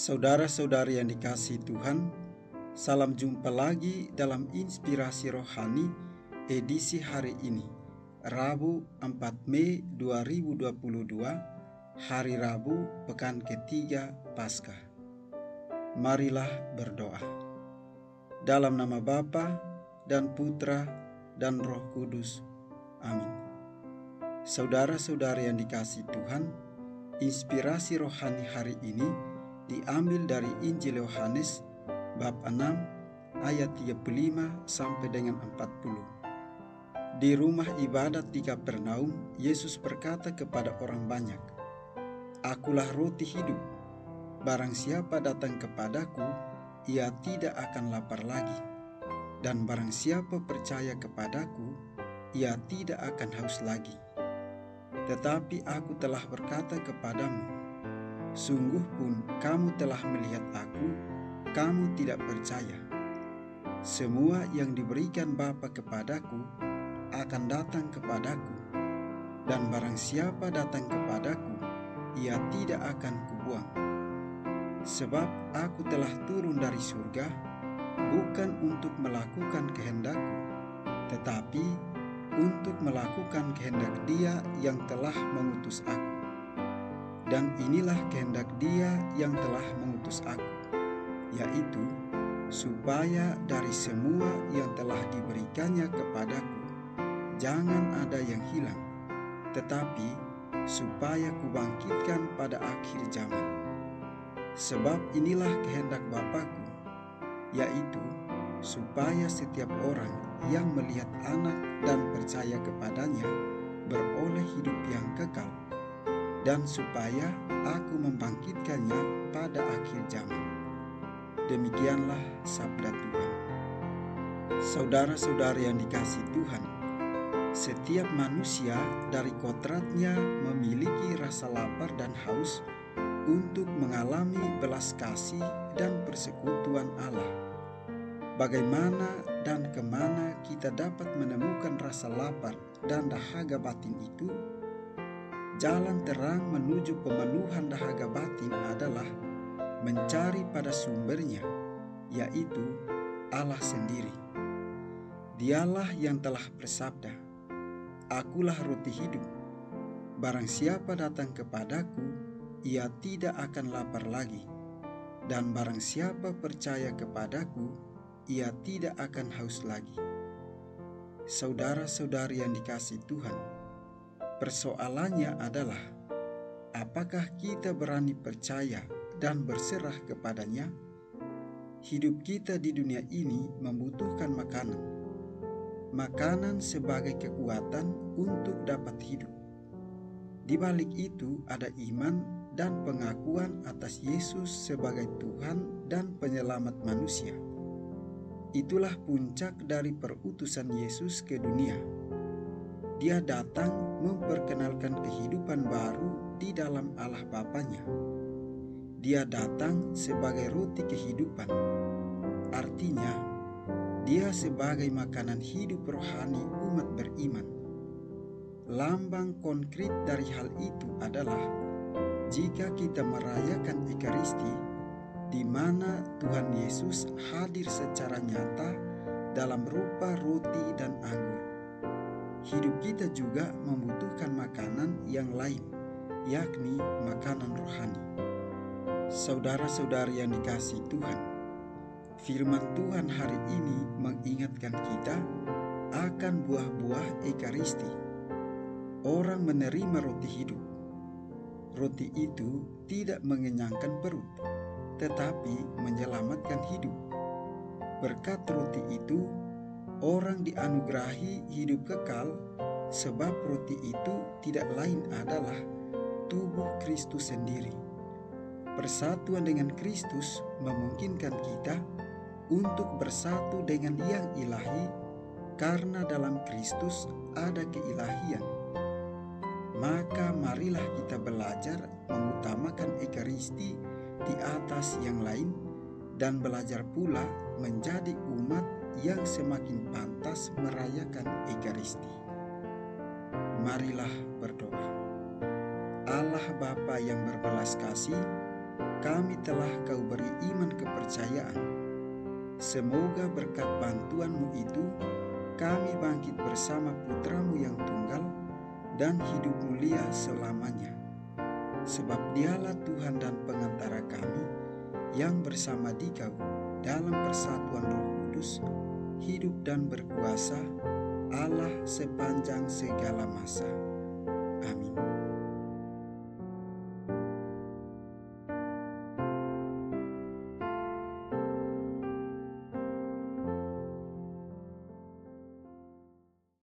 Saudara-saudari yang dikasihi Tuhan, salam jumpa lagi dalam Inspirasi Rohani edisi hari ini, Rabu 4 Mei 2022, hari Rabu pekan ketiga Paskah. Marilah berdoa. Dalam nama Bapa dan Putra dan Roh Kudus. Amin. Saudara-saudari yang dikasihi Tuhan, inspirasi rohani hari ini diambil dari Injil Yohanes bab 6 ayat 35 sampai dengan 40. Di rumah ibadat di Kapernaum, Yesus berkata kepada orang banyak, "Akulah roti hidup. Barang siapa datang kepadaku, ia tidak akan lapar lagi. Dan barang siapa percaya kepadaku, ia tidak akan haus lagi. Tetapi aku telah berkata kepadamu, sungguh pun kamu telah melihat aku, kamu tidak percaya. Semua yang diberikan Bapa kepadaku akan datang kepadaku, dan barang siapa datang kepadaku, ia tidak akan kubuang. Sebab aku telah turun dari surga, bukan untuk melakukan kehendakku, tetapi untuk melakukan kehendak Dia yang telah mengutus aku. Dan inilah kehendak Dia yang telah mengutus aku, yaitu supaya dari semua yang telah diberikannya kepadaku, jangan ada yang hilang, tetapi supaya kubangkitkan pada akhir zaman. Sebab inilah kehendak Bapa-Ku, yaitu supaya setiap orang yang melihat Anak dan percaya kepadanya beroleh hidup yang kekal, dan supaya aku membangkitkannya pada akhir zaman." Demikianlah sabda Tuhan. Saudara-saudari yang dikasihi Tuhan, setiap manusia dari kodratnya memiliki rasa lapar dan haus untuk mengalami belas kasih dan persekutuan Allah. Bagaimana dan kemana kita dapat menemukan rasa lapar dan dahaga batin itu? Jalan terang menuju pemenuhan dahaga batin adalah mencari pada sumbernya, yaitu Allah sendiri. Dialah yang telah bersabda, "Akulah roti hidup. Barang siapa datang kepadaku, ia tidak akan lapar lagi. Dan barang siapa percaya kepadaku, ia tidak akan haus lagi." Saudara-saudari yang dikasihi Tuhan, persoalannya adalah, apakah kita berani percaya dan berserah kepadanya? Hidup kita di dunia ini membutuhkan makanan. Makanan sebagai kekuatan untuk dapat hidup. Di balik itu ada iman dan pengakuan atas Yesus sebagai Tuhan dan penyelamat manusia. Itulah puncak dari perutusan Yesus ke dunia. Dia datang memperkenalkan kehidupan baru di dalam Allah Bapanya. Dia datang sebagai roti kehidupan. Artinya, Dia sebagai makanan hidup rohani umat beriman. Lambang konkret dari hal itu adalah jika kita merayakan Ekaristi, di mana Tuhan Yesus hadir secara nyata dalam rupa roti dan anggur. Hidup kita juga membutuhkan makanan yang lain, yakni makanan rohani. Saudara-saudari yang dikasihi Tuhan, firman Tuhan hari ini mengingatkan kita akan buah-buah Ekaristi. Orang menerima roti hidup. Roti itu tidak mengenyangkan perut, tetapi menyelamatkan hidup. Berkat roti itu, orang dianugerahi hidup kekal, sebab roti itu tidak lain adalah tubuh Kristus sendiri. Persatuan dengan Kristus memungkinkan kita untuk bersatu dengan yang ilahi, karena dalam Kristus ada keilahian. Maka marilah kita belajar mengutamakan Ekaristi di atas yang lain, dan belajar pula menjadi umat yang semakin pantas merayakan Ekaristi. Marilah berdoa. Allah Bapa yang berbelas kasih, kami telah Kau beri iman kepercayaan. Semoga berkat bantuan-Mu itu, kami bangkit bersama Putra-Mu yang tunggal dan hidup mulia selamanya. Sebab Dialah Tuhan dan pengantara kami, yang bersama Dikau dalam persatuan Roh Kudus, hidup dan berkuasa, Allah sepanjang segala masa.